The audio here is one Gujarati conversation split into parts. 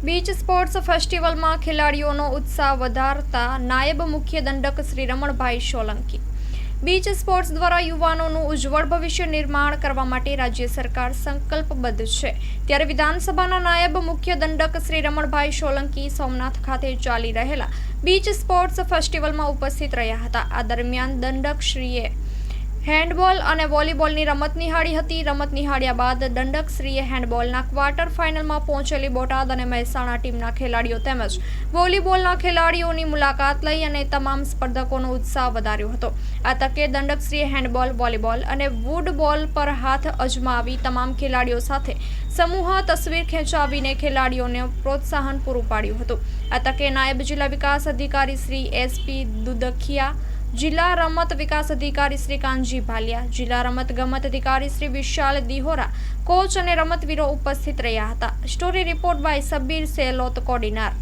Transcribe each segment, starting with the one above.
બીચ સ્પોર્ટ્સ ફેસ્ટિવલમાં ખેલાડીઓનો ઉત્સાહ વધારતા નાયબ મુખ્ય દંડક શ્રી રમણભાઈ સોલંકી. બીચ સ્પોર્ટ્સ દ્વારા યુવાનોનું ઉજ્જવળ ભવિષ્ય નિર્માણ કરવા માટે રાજ્ય સરકાર સંકલ્પબદ્ધ છે. ત્યારે વિધાનસભાના નાયબ મુખ્ય દંડક શ્રી રમણભાઈ સોલંકી સોમનાથ ખાતે ચાલી રહેલા બીચ સ્પોર્ટ્સ ફેસ્ટિવલમાં ઉપસ્થિત રહ્યા હતા. આ દરમિયાન દંડકશ્રીએ હેન્ડબોલ અને વોલીબોલની રમત નિહાળી હતી. રમત નિહાળ્યા બાદ દંડકશ્રીએ હેન્ડબોલના ક્વાર્ટર ફાઇનલમાં પહોંચેલી બોટાદ અને મહેસાણા ટીમના ખેલાડીઓ તેમજ વોલીબોલના ખેલાડીઓની મુલાકાત લઈ અને તમામ સ્પર્ધકોનો ઉત્સાહ વધાર્યો હતો. આ તકે દંડકશ્રીએ હેન્ડબોલ, વોલીબોલ અને વુડબોલ પર હાથ અજમાવી તમામ ખેલાડીઓ સાથે સમૂહ તસવીર ખેંચાવીને ખેલાડીઓને પ્રોત્સાહન પૂરું પાડ્યું હતું. આ તકે નાયબ જિલ્લા વિકાસ અધિકારી શ્રી SP દુધખિયા, જિલ્લા રમત વિકાસ અધિકારી શ્રી કાનજી ભાલિયા, જિલ્લા રમત ગમત અધિકારી શ્રી વિશાલ દિહોરા, કોચ અને રમતવીરો ઉપસ્થિત રહ્યા હતા. Story report by Sabir Selot, Kodinar.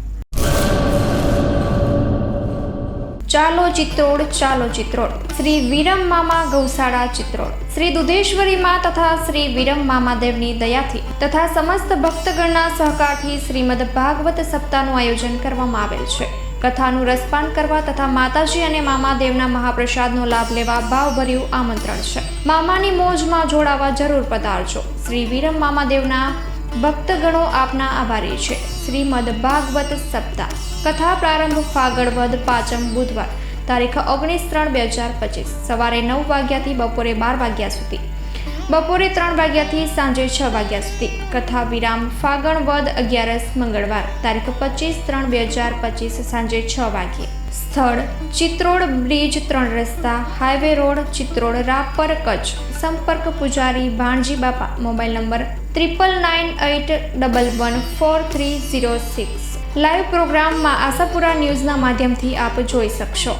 ચાલો ચિત્રોડ, ચાલો ચિત્રોડ. શ્રી વિરમ મામા ગૌશાળા ચિત્રોડ. શ્રી દુધેશ્વરી માં તથા શ્રી વિરમ મામાદેવની દયાથી તથા સમસ્ત ભક્તગણના સહકારથી શ્રીમદ ભાગવત સપ્તાહનું આયોજન કરવામાં આવેલ છે. કથાનું રસપાન કરવા તથા માતાજી અને મામાદેવના મહાપ્રસાદનો લાભ લેવા ભાવભર્યું આમંત્રણ છે. મામાની મોજમાં જોડાવા જરૂર પધારજો. શ્રી વિરમ મામાદેવના ભક્તગણો આપના આભારી છે. શ્રીમદ ભાગવત સપ્તાહ. કથા પ્રારંભ ફાગણ વદ 5મ બુધવાર તારીખ 19/3/2025 સવારે 9 વાગ્યાથી બપોરે 12 વાગ્યા સુધી, બપોરે 3 વાગ્યાથી સાંજે 6 વાગ્યા સુધી. કથા વિરામ ફાગણ વદ 11 મંગળવાર તારીખ 25/3/2025 સાંજે 6 વાગ્યે. સ્થળ ચિત્રોડ બ્રિજ 3 રસ્તા, હાઈવે રોડ, ચિત્રોડ, રાપર, કચ્છ. સંપર્ક પૂજારી ભાણજી બાપા. Mobile number 9998114306. લાઈવ પ્રોગ્રામમાં આશાપુરા ન્યૂઝના માધ્યમથી આપ જોઈ શકશો.